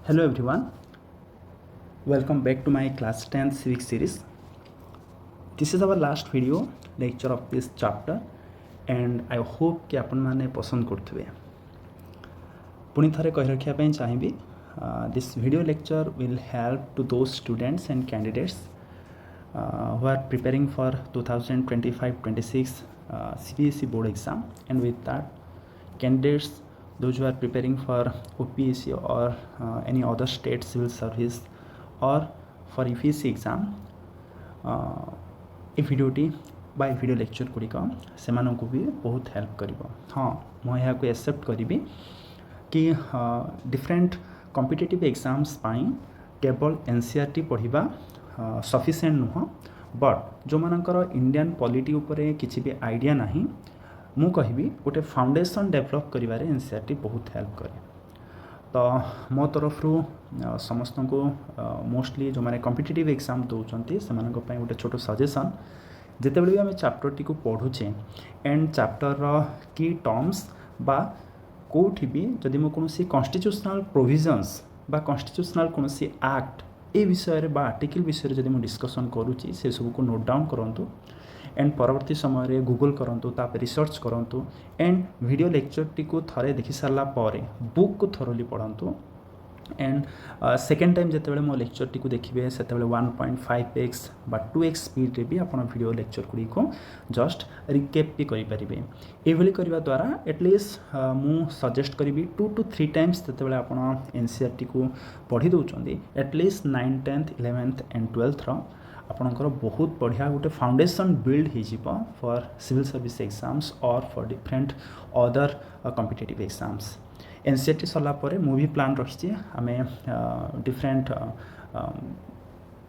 Hello everyone, welcome back to my class 10 Civics series. This is our last video lecture of this chapter and I hope कि आपण माने पसंद करथुबे. पुणी थरे कहि रखिया पई चाहिबी this video lecture will help to those students and candidates who are preparing for 2025-26 CBSE board exam, and with that candidates those who are preparing for OPSC or any other state civil service or for EPSC exam ए भिडियोटी बा video lecture गुड़िक से भी बहुत help कर. हाँ मुझे accept करी कि different competitive exams पाई केवल एनसीईआरटी पढ़ा सफिशिएंट नुह, बट जो मानकर इंडियन पॉलिटी उपरे किसी भी आइडिया नहीं मु कहबी गोटे फाउंडेशन डेवलप करिवारे एनसीईआरटी बहुत हेल्प करे. तो मो तरफ समस्त को मोस्टली जो मैंने कॉम्पिटिटिव एग्जाम दौरान से गोटे छोट सजेसन जिते भी आम चैप्टर टी पढ़ुचे एंड चैप्टर की टर्म्स बा कौटी भी जदि मो कौन कॉन्स्टिट्यूशनल प्रोविजन्स बा कॉन्स्टिट्यूशनल कौन एक्ट ए विषय बा आर्टिकल विषय जदि मो डिस्कसन करुँची से सब को नोट डाउन करूँ एंड परवर्ती समय रे गूगल करंतु तापर रिसर्च करंतु एंड वीडियो लेक्चर टी को थरे देखि सारला पारे बुक को थरोली पढ़ंतु एंड सेकेंड टाइम जिते बड़े मो लेक्चर टी को देखिए से 1.5x बा 2x स्पीड रे भी आपण वीडियो लेक्चर गुड़ी को जस्ट रिकेप भी करि परिबे. एभली करबा द्वारा एटलीस्ट मु सजेस्ट करी 2 to 3 टाइम्स जिते बड़े आपण एनसीईआरटी को पढ़ी दउचंदी at least 9th 10th 11th and 12th रो आपणकर बहुत बढ़िया गोटे फाउंडेशन बिल्ड हो फॉर सिविल सर्विस एग्जाम्स और for different other competitive exams. NCERT सरला परे मु भी प्लान रखी आम डिफरेंट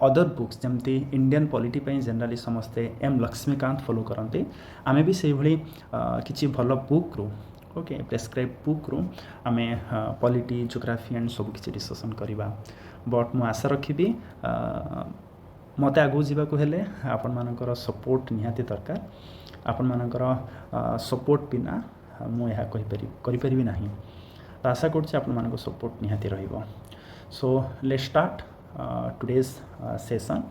अदर बुक्स जमती इंडियन पॉलिटी जनरली समस्ते एम लक्ष्मीकांत फॉलो करते आम भी से भली किसी भल बुक रू ओके प्रेस्क्राइब बुक रू आम पॉलिटी जियोग्राफी एंड सब किसी डिस्कसन करवा. बट मु आशा रखी मत आगू जावाक हेले आपण मानकर सपोर्ट निहाती दरकार. आपण मानकर सपोर्ट बिना मु यह कहि परिबी नाही. तो आशा करछि आपण मानकर सपोर्ट निहाती रहिबो. So let's start today's session.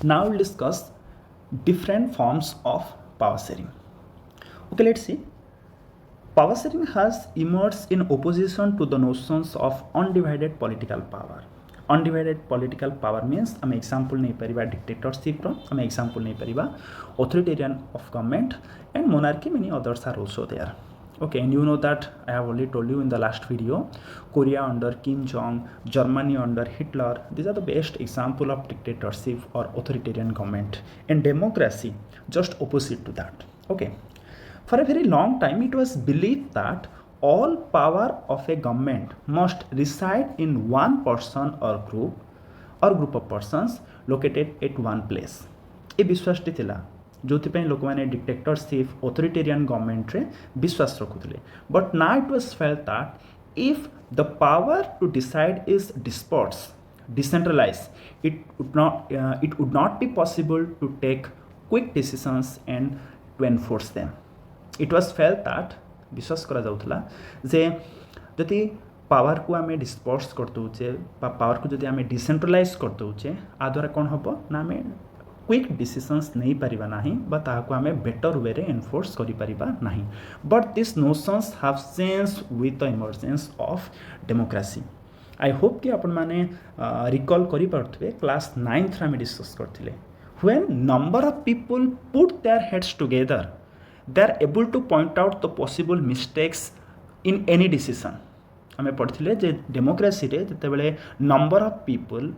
Now will discuss different forms of power sharing. Okay let's see. Power sharing has emerged in opposition to the notions of undivided political power. Undivided political power means आम example नहीं परिबा dictatorship रो, आम example नहीं परिबा authoritarian of government and monarchy. Many others are also there. Okay, and you know that I have already told you in the last video, Korea under Kim Jong, Germany under Hitler, these are the best example of dictatorship or authoritarian government, and democracy just opposite to that. Okay. For a very long time, it was believed that all power of a government must reside in one person or group of persons located at one place. ये विश्वास T थिला जोथि लोक मैंने dictatorship authoritarian government रे विश्वास रखुले. But now it was felt that if the power to decide is dispersed decentralised it would not be possible to take quick decisions and to enforce them. It was felt that विश्वास करा जाउथला जे जदि power को आम disperse कर दउचे power को जदि आम decentralise कर दउचे आ द्वारा कौन हम ना आम क्विक डिसीजंस नहीं पारिबा नाही बा ताहाको आम बेटर वे रे एनफोर्स करि पारिबा नाही. But this notions have changed with the emergence of democracy. I hope कि आपण माने रिकॉल करि पारथबे क्लास 9th रे आम डिस्कस करथिले when number of people put their heads together they are able to point out the possible mistakes in any decision. आम पढ़ी जे democracy रे जिते बड़े नंबर ऑफ पीपल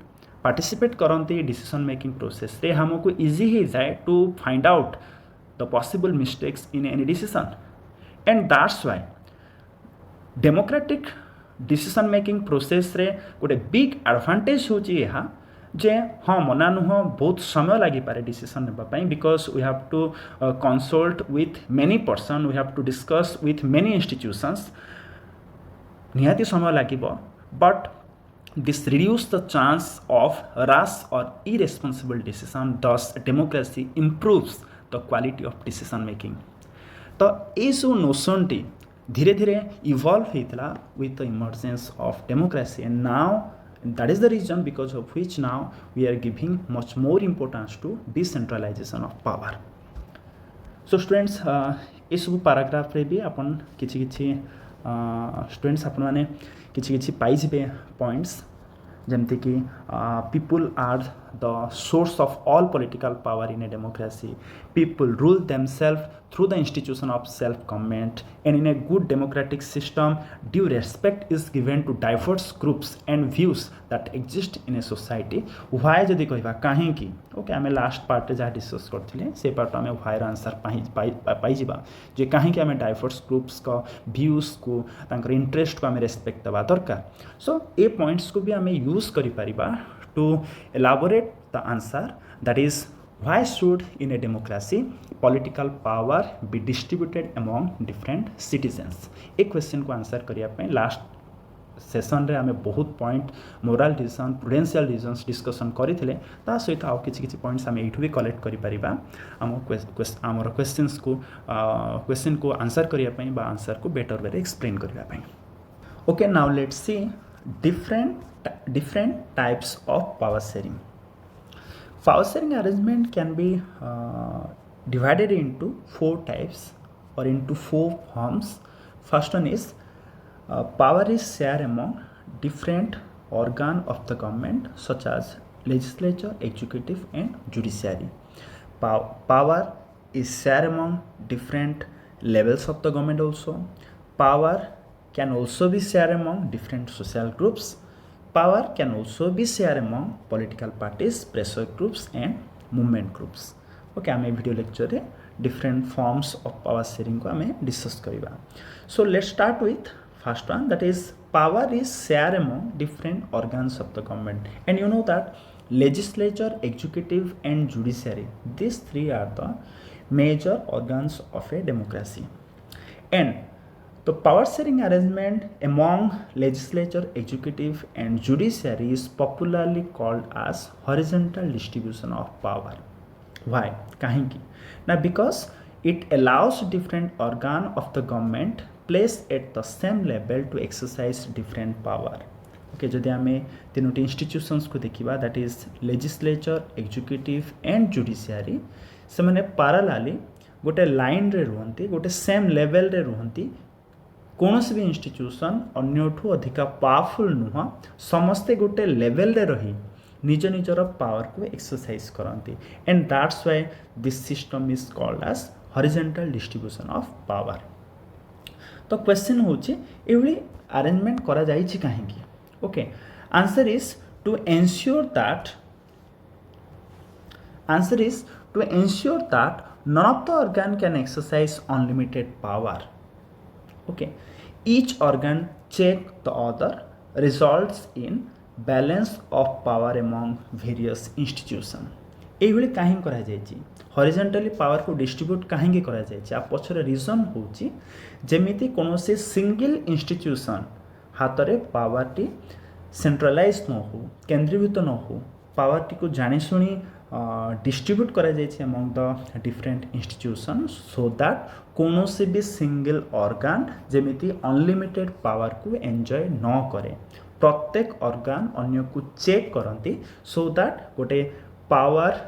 पार्टिसिपेट करते डिसीजन मेकिंग प्रोसेस रे हमको इजी हो जाए to find out the possible mistakes in any decision. And that's why democratic decision making process रे गोटे बिग एडवांटेज होची यहा जे हाँ मना नुह बहुत समय लगी पारे डिसीजन नेबाई because we have to consult with many person we have to discuss with many institutions निहाती समय लगे. But this reduce the chance of rash और irresponsible decision. Thus democracy improves the quality of decision making. तो ये जो notion T धीरे धीरे evolve होता with the emergence of democracy, and now that is the reason because of which now we are giving much more importance to decentralization of power. So students, ये सब paragraph रे भी अपन किछि किछि students अपन माने किछि किछि पाइजिबे points जेमती कि people are the source of all political power in a democracy. People rule themselves through the institution of self-government, and in a good democratic system, due respect is given to diverse groups and views that exist in a society. Why जदि कहबा काहे कि okay आमे last part जहाँ discuss करथिले से part आमे why answer पाई जिबा जे काहे कि आमे डाइवर्स ग्रुप्स का व्यूज को तांकर इंटरेस्ट को आमे रेस्पेक्ट दबा दरकार. सो ए पॉइंट्स को भी आमे यूज करि परिबा to elaborate the answer, that is why should in a democracy political power be distributed among different citizens. एक क्वेश्चन को आंसर करिया पे लास्ट सेशन रे आमे बहुत point moral decision prudential decisions discussion करिथिले ता सहित आउ किछि किछि पॉइंट्स आमे एठु भी कलेक्ट करि परिबा हमर क्वेश्चंस को क्वेश्चन को आंसर करिया पे बा आंसर को बेटर वे एक्सप्लेन करिया पे. Okay, now let's see different types of power sharing. Power sharing arrangement can be divided into 4 types or into 4 forms. First one is power is shared among different organ of the government such as legislature, executive and judiciary. Power is shared among different levels of the government also. Power can also be shared among different social groups. Power can also be shared among political parties, pressure groups and movement groups. Okay, आमे video lecture रे different forms of power sharing को आमे discuss करिबा. So let's start with first one, that is power is shared among different organs of the government, and you know that legislature, executive and judiciary, these 3 are the major organs of a democracy. And the power sharing arrangement among legislature, executive and judiciary is popularly called as horizontal distribution of power. Why? Kahinki? Now because it allows different organ of the government placed at the same level to exercise different power. Okay, जदि आमे तीनोटी institutions को देखिबा, that is legislature, executive and judiciary, से माने parallelly गोटे line रे रुहंती, गोटे same level रे रुहंती. कौनसी भी इंस्टीट्यूशन अन्यठू अधिका पावरफुल नुह, समस्ते गोटे लेवल रे रही निज निजर पावर को एक्सरसाइज करती, and that's why this system is called as horizontal distribution of power. तो क्वेश्चन होची एवली अरेंजमेंट करा जाईछि काहेकि. Okay, answer is to ensure that none of the organ can exercise unlimited power. Okay, each organ check the other, results in balance of power among various institution. एइभली काहे करा जायछि, हॉरिजॉन्टली पावर को distribute काहे करा जायछि, आ पछरे रीजन होछि जेमिति कोनोसे सिंगल इंस्टीट्यूशन हातरे पावर टी सेंट्रलाइज न हो, केंद्रीभूत न हो, पावर टी को जानि सुनी डिस्ट्रीब्यूट करा जायछि among the different institution, so that कौनसी भी सिंगल ऑर्गन जेमिति अनलिमिटेड पावर को एंजॉय न करे. प्रत्येक ऑर्गन अन्य को चेक करती सो दैट गोटे पावर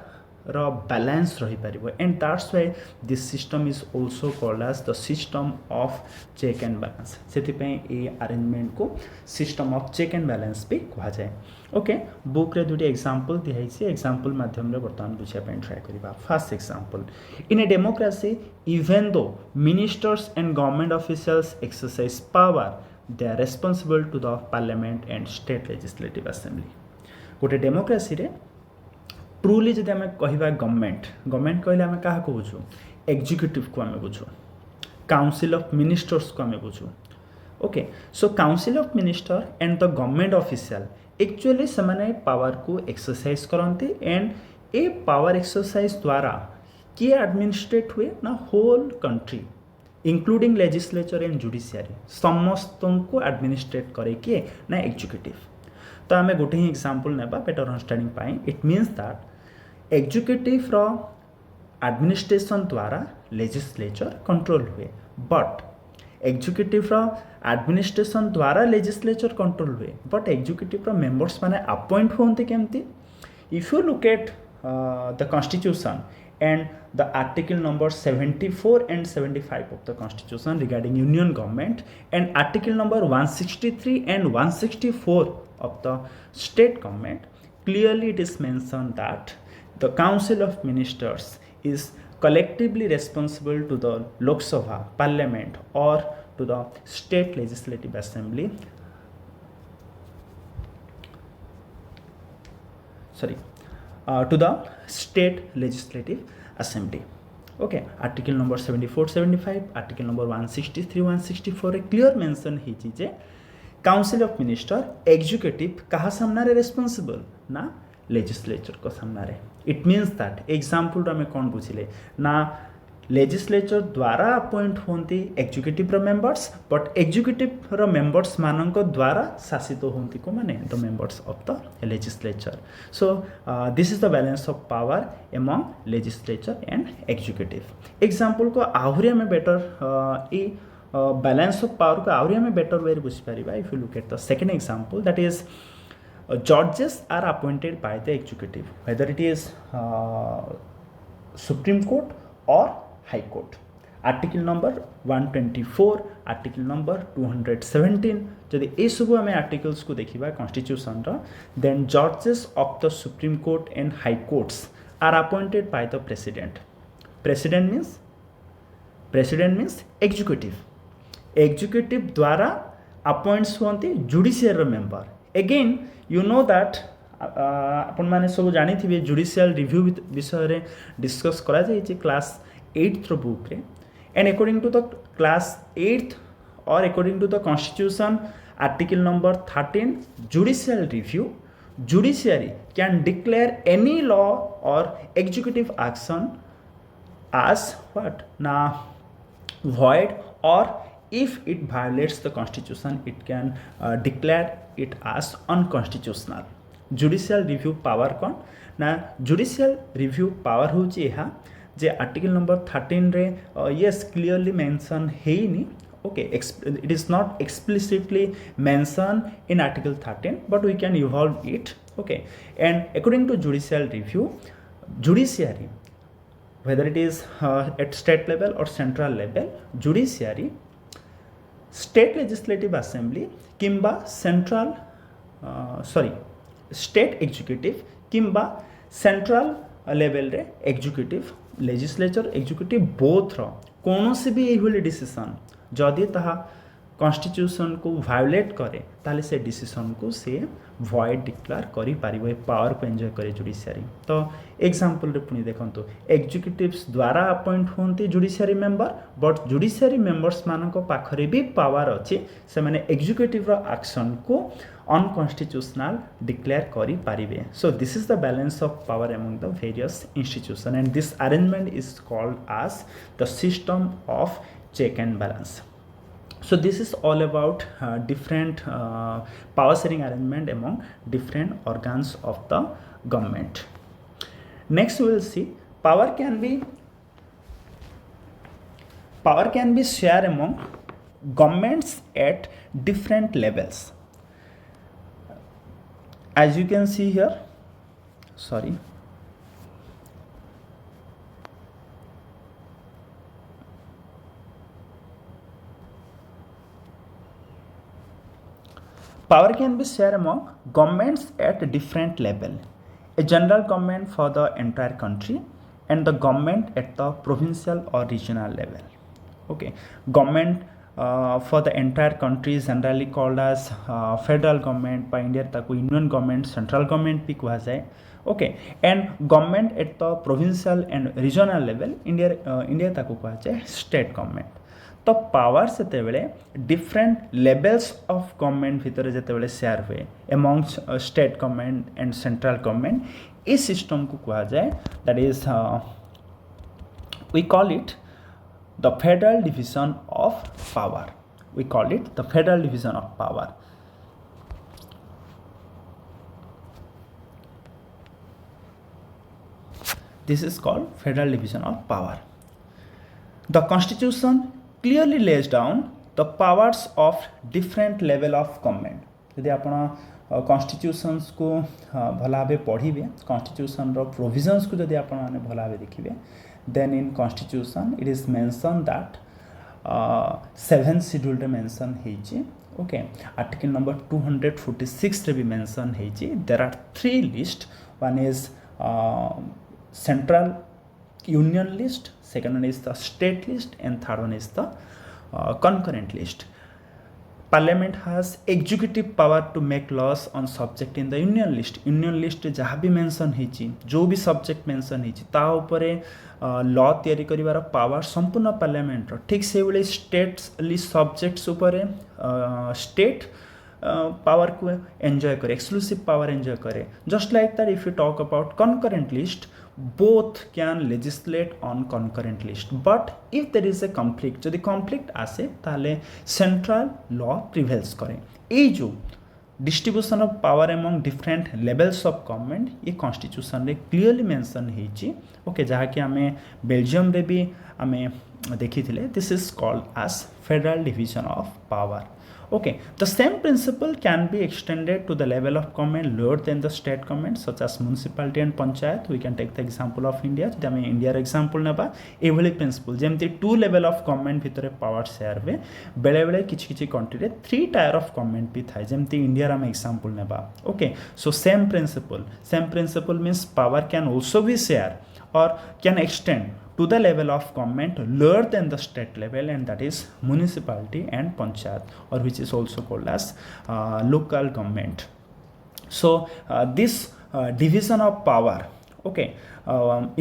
रो बैलेंस रही पारिबो, and that's why this system is also called as the system of check and balance. सेति पे ए अरेंजमेंट को system of check and balance भी कहा जाए. ओके, बुक रे दुटी एग्जांपल दिहाई से एग्जांपल माध्यम रे बर्तमान बुझिया पे ट्राई करिबा. First example, in a democracy even though ministers and government officials exercise power, they are responsible to the parliament and state legislative assembly. गोटे डेमोक्रेसी रे ट्रूली जदि आम कहवा गवर्नमेंट कहले आम क्या बुझु, एग्जीक्यूटिव को आम बुझु, काउंसिल ऑफ मिनिस्टर्स को आम बुझु. Okay, so council of minister and the government official actually से पावर को एक्सरसाइज करते, एंड ए पावर एक्सरसाइज द्वारा किए एडमिनिस्ट्रेट हुए ना whole country including legislature and judiciary, समस्त को एडमिनिस्ट्रेट करे किए ना एग्जीक्यूटिव. तो आम गोटे ही एग्जांपल नेबा बेटर अंडरस्टैंडिंग पाई. इट मीन्स दैट एग्जीक्यूटिव रो एडमिनिस्ट्रेशन द्वारा लेजिस्लेचर कंट्रोल हुए, बट एग्जीक्यूटिव रो एडमिनिस्ट्रेशन द्वारा लेजिस्लेचर कंट्रोल हुए बट एग्जीक्यूटिव रो मेंबर्स माने अपॉइंट होंते केमती if you look at the constitution and the article number 74 and 75 of the constitution regarding union government and article number 163 and 164 of the state government, clearly it is mentioned that the council of ministers is collectively responsible to the Lok Sabha parliament or to the state legislative assembly, to the state legislative assembly. Okay, article number 74 75 article number 163 164 रे clear mention हिची जे council of minister executive कहा सामना रे responsible ना legislature को सामना रे. It means that example रे कोन बुझिले ना लेजिस्लेचर द्वारा अपॉइंट होंती एग्जीक्यूटिव रो मेंबर्स बट एग्जीक्यूटिव रो मेंबर्स मानक द्वारा शासित होंती को माने the members of the legislature. So this is the balance of power among legislature and executive. Example को आहुरी हमें बेटर ई बैलेंस ऑफ पावर को आहुरी हमें बेटर वे बुझी पारिबा if you look at the second example that is जजेस are appointed by the executive whether it is supreme court और High Court. Article number 124 article number 217 जदि ए सब आम आर्टिकल्स को देखा कॉन्स्टिट्यूशन देन जजेस of the supreme court and high courts are appointed by the president. President means executive द्वारा appoints होती judicial member. Again you know that आपण मैंने सब जानी थे जुडिशियल रिव्यू विषय रे डिस्कस करा जाइए क्लास 8th book रे and according to the class 8th or according to the constitution article number 13 judicial review judiciary can declare any law or executive action as what na void or if it violates the constitution it can declare it as unconstitutional. judicial review power kon na judicial review power होची एहा जे article number 13 रे yes clearly mention हेनी. okay it is not explicitly mentioned in article 13 but we can evolve it. okay, and according to judicial review judiciary whether it is at state level or central level judiciary state legislative assembly किंबा central state executive किंबा central level रे executive legislature executive both रो कोनोसी भी एही decision जदि ताहा constitution को violet करे ताले से डिसीजन को से वॉइड डिक्लेयर करि पारिबो ए पावर को एंजॉय करे जुडिशियरी. तो एग्जांपल रे पुनी देखंतु एग्जीक्यूटिव्स द्वारा अपॉइंट होंती judiciary member but judiciary members मानक पाखरे भी पावर अछि से माने एग्जीक्यूटिव रो एक्शन को unconstitutional declare kari paribe. So this is the balance of power among the various institutions and this arrangement is called as the system of check and balance. So this is all about different power sharing arrangement among different organs of the government. Next we will see power can be shared among governments at different levels. As you can see here, power can be shared among governments at different level. A general government for the entire country and the government at the provincial or regional level. Okay, government for the entire country is generally called as federal government. by India taku union government central government भी कहा जाए. okay, and government at the provincial and regional level India taku कहा जाए state government. तो power से different levels of government भितर जिते share हुए amongst state government and central government इस सिस्टम को कहा जाए that is we call it the federal division of power. We call it the federal division of power. This is called federal division of power. The constitution clearly lays down the powers of different level of government यदि आपण constitutions को भल भाव पढ़े constitution रो provisions को जदि आपण माने भल भाव देखिए then in constitution it is mention that 7th schedule रे मेंशन हेची ओके आर्टिकल नंबर 246 रे भी मेंशन हेची there are 3 list one is central union list, second one is the state list, and third one is the concurrent list. Parliament has executive power to make laws on subject in the union list. Union list जहाँ भी mention होती जो भी subject mention होती ता उपरे law तैयारी करिवार power संपूर्ण पार्लियामेंट ठीक से भाई स्टेट लिस्ट सब्जेक्ट्स उपरे स्टेट पावर को एंजॉय करे एक्सक्लूसिव पावर एंजॉय करे just like that if you talk about concurrent list both can legislate on concurrent list but if there is a conflict जदि conflict आसे ताले central law prevails करे ये जो distribution of power among different levels of government ये constitution रे clearly mention हेची okay जहाँ कि आमे बेल्जियम रे भी आमे देखी थिले this is called as federal division of power. Okay, the same principle can be extended to the level of government lower than the state government such as municipality and panchayat. We can take the example of India. जब हमें India example नेबा एभली principle जेमती 2 level of government भितरे power share वे बेले बेले किछि कंट्री रे 3 टायर of government भी थाय जेमती इंडिया रे हम example नेबा okay so same principle means power can also be share or can extend to the level of government lower than the state level and that is municipality and panchayat or which is also called as local government. So this division of power okay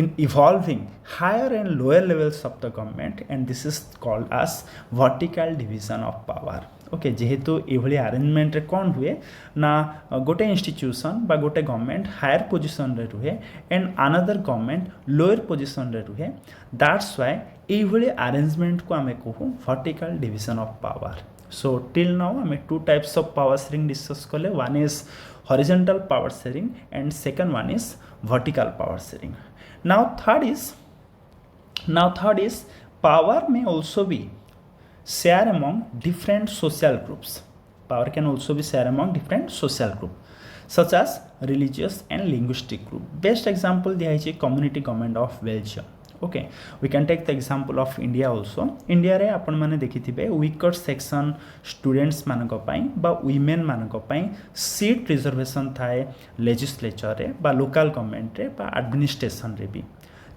in evolving higher and lower levels of the government and this is called as vertical division of power. Okay जेहेतु ये arrangement रे कौन हुए ना गोटे institution बा गोटे government higher position रे रुहे and another government lower position रे रुहे दैट्स व्हाई ये अरेंजमेंट को आमे कहू vertical division of power. So till now आमे 2 types of power sharing discuss कले one is horizontal power sharing and second one is vertical power sharing. Now third is power में also be share among different social groups. Power can also be share among different social group such as religious and linguistic group. Best example दिया है community government of Belgium. Okay, we can take the example of India also. India रे आपण माने देखिथिबे weaker section students मानक पई बा women मानक पई seat reservation थाए legislature रे बा local government रे बा administration रे भी.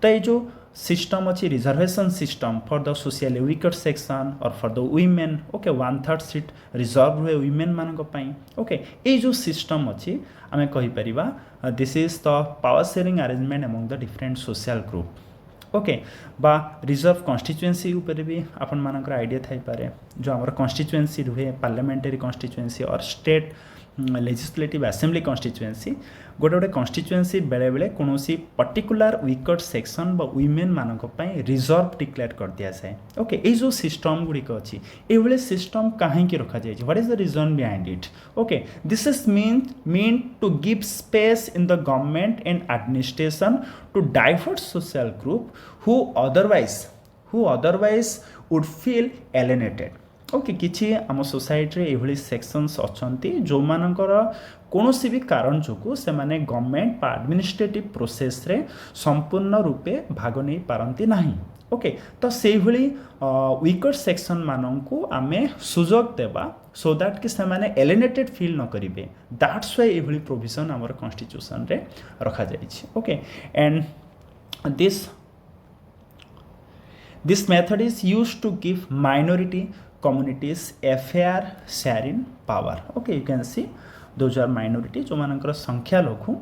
तो ये जो सिस्टम अच्छी reservation system for the socially weaker section और for the women okay 1/3 seat reserve हुए वीमेन मान ओके ये जो सिस्टम अच्छी आम कहीपर this is the power sharing arrangement among the different social group okay बा रिजर्व कॉन्स्टिट्यूएंसी उपर भी आपण मानकर आइडिया थाई पारे जो आमर कॉन्स्टिट्यूएंसी रुहे पार्लियामेंटरी कॉन्स्टिट्यूएंसी और स्टेट लेजिस्लेटिव असेंबली कॉन्स्टिट्यूएंसी गोटे गोटे कॉन्स्टिट्यूएंसी बेले बेले कौन पर्टिकुलर वीकर सेक्शन बा वीमेन मानक पई रिजर्व डिक्लेयर कर दिया जाए ओके ये जो सिस्टम गुड़िक अच्छी ये सिस्टम कहीं रखा जाए what is the reason behind it okay this is mean to give space in the government and administration to diverse social group who otherwise would feel alienated okay किछि आम society रे एभली sections अछंती जो मानकर कोनोसी भी कारण जोगु से माने गवर्नमेंट बा एडमिनिस्ट्रेटिव प्रोसेस रे संपूर्ण रूपे भाग नै पारंती नाही ओके तो से भली वीकर सेक्शन माननकु आमे सुजोग देबा सो दैट कि से माने एलिनेटेड फील न करिवे दैट्स व्हाई एभली प्रोविजन हमर कॉन्स्टिट्यूशन रे रखा जाय छी okay and this method is used to give minority communities a fair share in power okay you can see those are minority जो मानकर संख्या लघु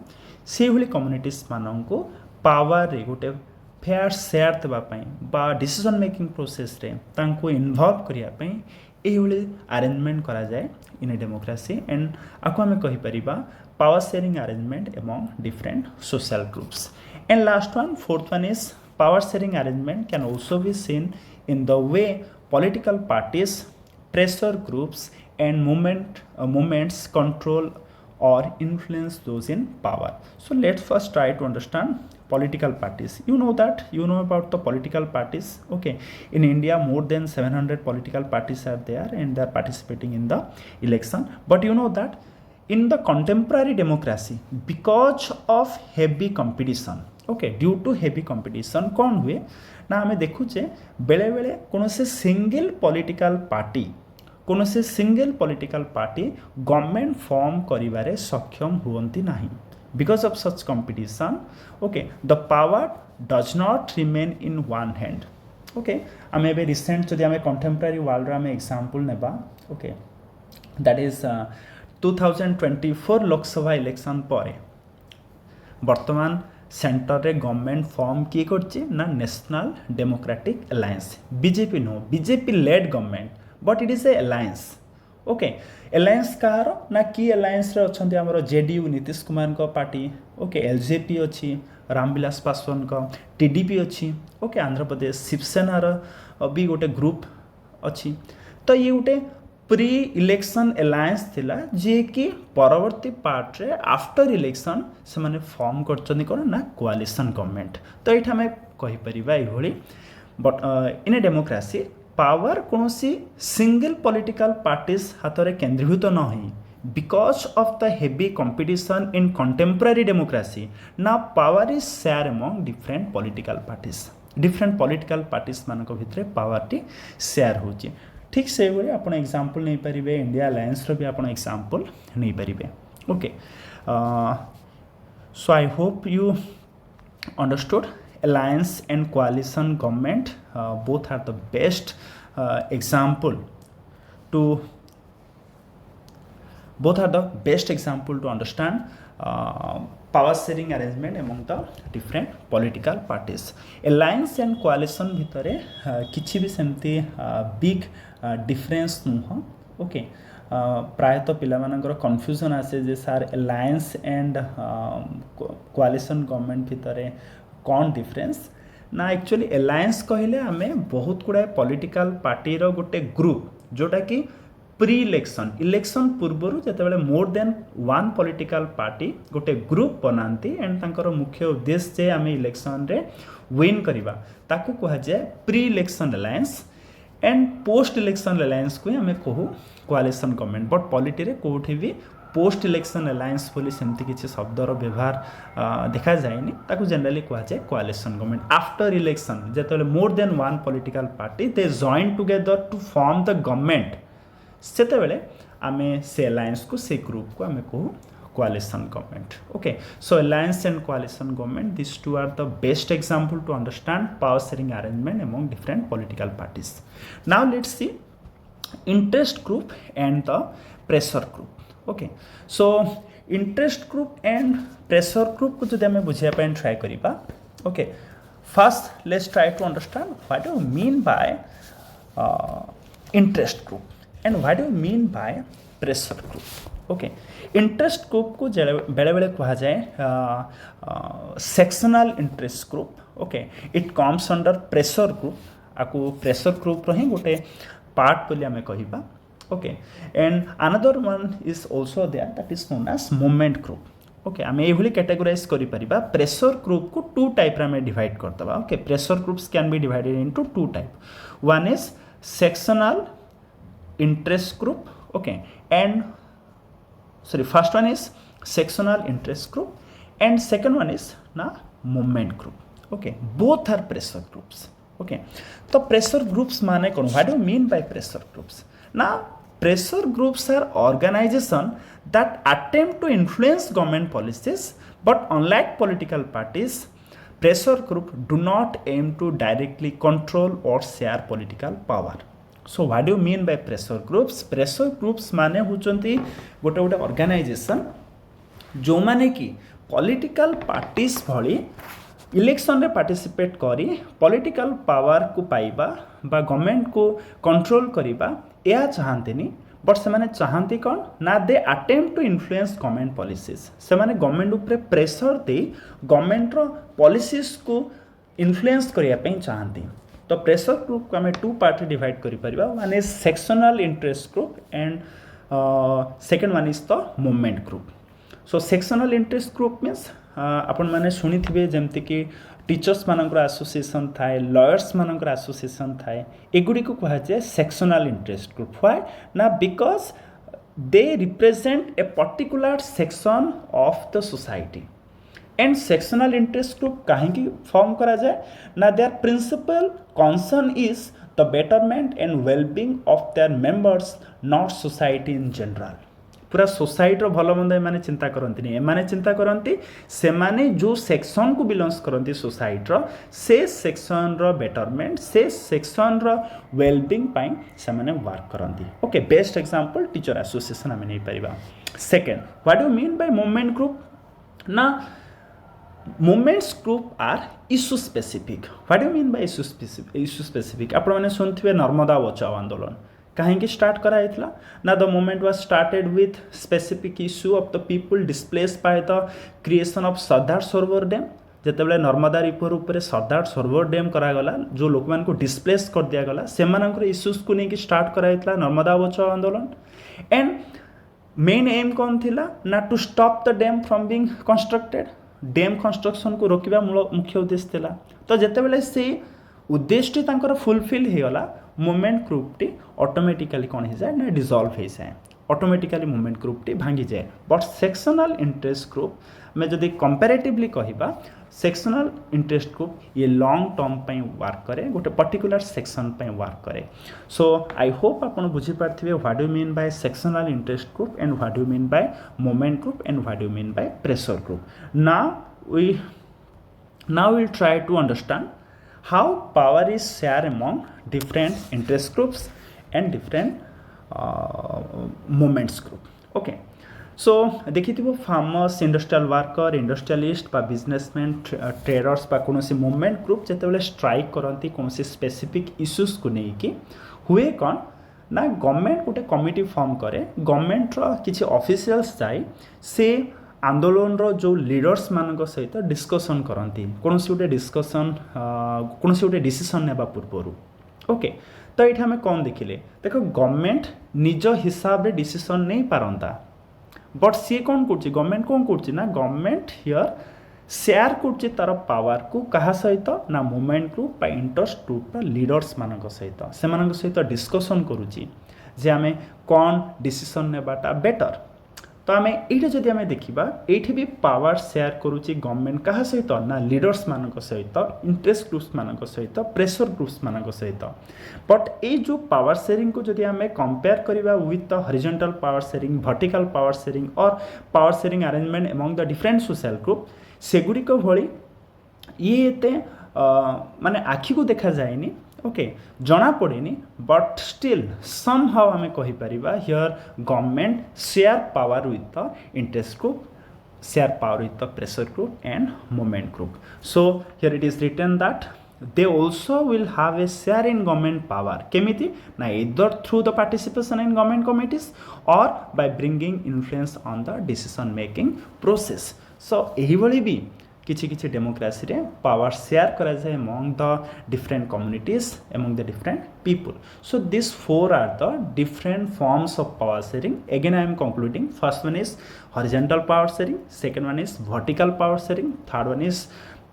से भली कम्युनिटीज माननको पावर रे गोटे फेयर शेयर देबा पई बा डिसीजन मेकिंग प्रोसेस रे तांको इन्वॉल्व करिया पई एभली अरेंजमेंट करा जाए इन ए डेमोक्रेसी एंड आको हमें कहि परिबा power sharing arrangement among different social groups and last one fourth one is power sharing arrangement can also be seen in the way political parties, pressure groups and movements control or influence those in power. So let's first try to understand political parties. You know that, you know about the political parties. Okay, in India more than 700 political parties are there and they are participating in the election. But you know that in the contemporary democracy, because of heavy competition, okay, due to heavy competition कौन हुए ना आमे देखुचे बेले बेले कोनोसे single political party कोनोसे single political party government form करिवारे सक्षम हुवंती नाही because of such competition. Okay, the power does not remain in one hand. Okay, आमे बे recent जदि आमे contemporary world रा आमे example नेबा, okay, that is 2024 Lok Sabha election पर वर्तमान सेंटर रे गवर्नमेंट फॉर्म किए करछि ना national democratic alliance BJP no BJP led government but it is a alliance. Okay, alliance कार ना की अलायंस रे अछंती हमरो जेडीयू नीतीश कुमार को पार्टी, ओके, एलजेपी अछि रामविलास पासवान को, टीडीपी अछि, ओके, आंध्र प्रदेश शिवसेना रो भी गोटे ग्रुप अछि. तो ये गोटे प्री इलेक्शन अलायंस थिला जे कि परवर्ती पार्ट रे आफ्टर इलेक्शन से माने फॉर्म करछनी कोन ना कोआलिशन गवर्नमेंट. तो एठा में कहि परिबा ए भली but in a democracy power कोनोसी सिंगल पॉलिटिकल पार्टीज हातरे केंद्रीभूत न होई because of the heavy competition in contemporary democracy. Now power is shared among different political parties मानक भितरे पावर टी शेयर होची. ठीक से भाई आप एग्जांपल नहीं पारे इंडिया अलायंस रो भी आप एग्जांपल नहीं पारे. Okay, so I hope you understood alliance and coalition government both are the best example to understand power sharing arrangement among the different political parties. Alliance and coalition भितरे किछि भी सेमती big difference नुह. Okay, प्रायतः पिलामानଙ୍କର confusion आसे जे सार alliance and coalition government भितरे कौन difference ना. एक्चुअली अलायंस कहले आमे बहुत गुड़ा पॉलिटिकल पार्टी रो गोटे ग्रुप जोटा कि प्री इलेक्शन पूर्वर जिते मोर देन वन पॉलिटिकल पार्टी गोटे ग्रुप बनाती एंड तांकर मुख्य उद्देश्य जे आमे इलेक्शन रे विन करबा ताकू कहा जाए pre election alliance and post election alliance को आमे कहू कोआलिशन गवर्नमेंट. बट पॉलिटी रे कोठी भी पोस्ट इलेक्शन अलायंस बोली सेमती किसी शब्दर व्यवहार देखा जाएनी. ताकू जनरली कहा जाए कोआलिशन गवर्नमेंट. आफ्टर इलेक्शन जेतेबेले more than one political party they join together to form the government सेतेबेले आमे से अलायंस को से ग्रुप को आमे कहू coalition government. Okay, so alliance and coalition government, these two are the best example to understand power sharing arrangement among different political parties. Now let's see interest group and the pressure group. Okay, so interest group and pressure group को जब हमें बुझिया पे try करिबा. Okay, first let's try to understand what do you mean by interest group and what do you mean by pressure group. Okay, interest group को बेले बेले कहा जाए sectional interest group. Okay, it comes under pressure group. आपको pressure group रो ही गोटे part बोली आमे कहिबा. Okay, and another one is also there that is known as moment group. Okay, आमे ए भली कैटेगराइज करि परिबा. प्रेशर ग्रुप को टू टाइप रे आमे डिवाइड कर दबा. Okay, pressure groups can be divided into two type. One is sectional interest group. Okay, and first one is sectional interest group and second one is na movement group. Okay, both are pressure groups. Okay, so pressure groups mane kon, what do you mean by pressure groups? Now pressure groups are organization that attempt to influence government policies, but unlike political parties, pressure group do not aim to directly control or share political power. So what do you mean by pressure groups? Pressure groups माने होचंती गोटे गोटे organisation जो माने कि political parties भली election रे participate करी political power को पाइबा बा गवर्नमेंट को कंट्रोल करिबा या चाहंतेनी. बट से माने चाहंती कौन ना they attempt to influence government policies. से माने गवर्नमेंट ऊपर प्रेशर दे गवर्नमेंट रो पॉलिसीज को इन्फ्लुएंस करिया पे चाहंती. तो प्रेशर ग्रुप को आम टू पार्ट डिवाइड कर परिबा. One is sectional interest group and second one is the movement group. So sectional interest group means आपण मैंने शुणी थे जमती कि टीचर्स मानकर एसोसिएशन थाए लॉयर्स मानकर एसोसिएशन थाए एगुड़ी को कहा जाए सेक्शनल इंटरेस्ट ग्रुप व्हाई ना because they represent a particular section of the society and sectional interest group कहीं फॉर्म करा जाए ना their principal concern is the betterment and wellbeing of their members not society in general पूरा society भल मंद M चिंता करती M चिंता करती से माने जो सेक्शन को बिलोंग्स करती सोसाइटी से सेक्शन बेटरमेंट से सेक्शन वेलबींग से माने वर्क करती okay best example teacher association आम नहीं पार second what you mean by movement group ना movements group are issue specific what you mean by issue specific आपण मैंने शुणुवे नर्मदा बचाओ आंदोलन कहीं स्टार्ट कराइला ना the movement was started with specific issue of the people displaced by the creation of Sardar Sarovar dam जितेबाला Narmada river उपर सरदार Sarovar dam करागला जो लोक मान को डिस्प्लेस कर दिगला से इश्यूज को लेकिन स्टार्ट कराइला नर्मदा बचाओ आंदोलन एंड मेन एम कौन थिला ना to stop the dam from being constructed dam construction को रोकवा मुख्य उद्देश्य थिला तो जितेबाला से उद्देश्य तांकर फुलफिल होगला मूवमेंट ग्रुप टी ऑटोमेटिकली कौन हो जाए ना डिजॉल्व हो जाए ऑटोमेटिकली मूवमेंट ग्रुप टी भांगी जाए बट सेक्शनल इंटरेस्ट ग्रुप में जदि कंपैरेटिवली कहबा सेक्शनल इंटरेस्ट ग्रुप ये लॉन्ग टर्म पे वर्क करे गोटे पर्टिकुलर सेक्शन पे वर्क करे सो आई होप आपन बुझी पारथिबे what you mean by sectional interest group and what you mean by movement group and what you mean by pressure group now we'll try to understand how power is shared among different interest groups and different movements group okay so देखिथिबो farmers industrial worker industrialist बा businessman traders बा कोनोसी movement group जेतेबेले strike करंती कोनोसी specific issues को नेकी हुए कौन ना गवर्नमेंट गोटे कमिटी फॉर्म करे गवर्नमेंट रो किछि ऑफिशियल्स जाई से आंदोलन रो जो लीडर्स मान सहित डिस्कसन करती कौन गोटे डिस्कसन कौन गोटे डिसीजन नेबा पूर्व ओके तो ये आम कौन देखिले देख गवर्नमेंट निज हिसाब रे डिसीजन नहीं पारंता बट सी कौन कर गवर्नमेंट कौन कर गवर्नमेंट हियर शेयर कर तार पावर को कहा सहित ना मूवमेंट ग्रुप बा इंटरेस्ट ग्रुप बा लीडर्स मान सहित से सहित डिस्कसन करुच्ची जे आम कौन डिसीजन नेबाटा बेटर तो आम ये जदि आम देखा ये भी पावर शेयर करुच्ची गवर्नमेंट क्या सहित ना लीडर्स मान सहित इंटरेस्ट ग्रुप्स मान सहित प्रेशर ग्रुप्स मान सहित बट ये जो पावर शेयरिंग को जदि आम कंपेयर करवा with the horizontal power sharing vertical power sharing और power sharing arrangement among the different social group सेगुड़िक भली ये एते माने आखि को देखा जाएनी ओके जना पड़ेनी बट स्टिल सम हाउ आम कहीपर here government share power with the interest group share power with the pressure group and movement group so here it is written that they also will have a share in government power केमिति ना either through the participation in government committees or by bringing influence on the decision making process so एही भली भी किछि किछि democracy रे power share करा जाए among the different communities among the different people so these four are the different forms of power sharing again I am concluding first one is horizontal power sharing second one is vertical power sharing third one is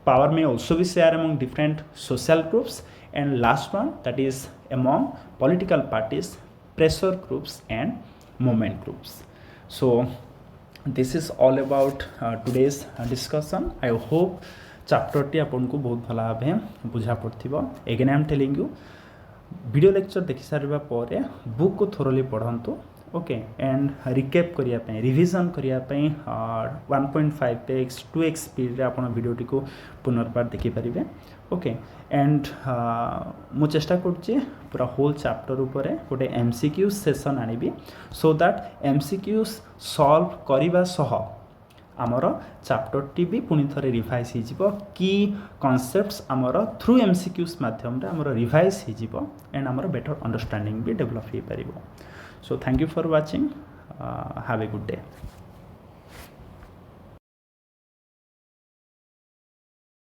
power may also be shared among different social groups and last one that is among political parties pressure groups and movement groups so this is all about today's discussion I hope chapter T आपन को बहुत भला भाबे बुझा पड़थिबो again I am telling you video lecture देखि सारिबा परे book को थोरली पढंतु okay and recap करिया पे रिवीजन करिया पे 1.5x 2x स्पीड रे आपण वीडियोटी को पुनर्बार देखि परिबे ओके एंड मु चेष्टा करछि पूरा होल चैप्टर ऊपर गोटे एमसीक्यू सेशन आनिबी सो दैट एमसीक्यूज सॉल्व करिबा सह आमर चैप्टर टी भी पुणी थे रिवाइज हो की कॉन्सेप्ट्स आमर थ्रू एमसीक्यूज माध्यम आमर रिवाइज हो एंड आमर बेटर अंडरस्टैंडिंग भी डेवलप हो पार so thank you for watching have a good day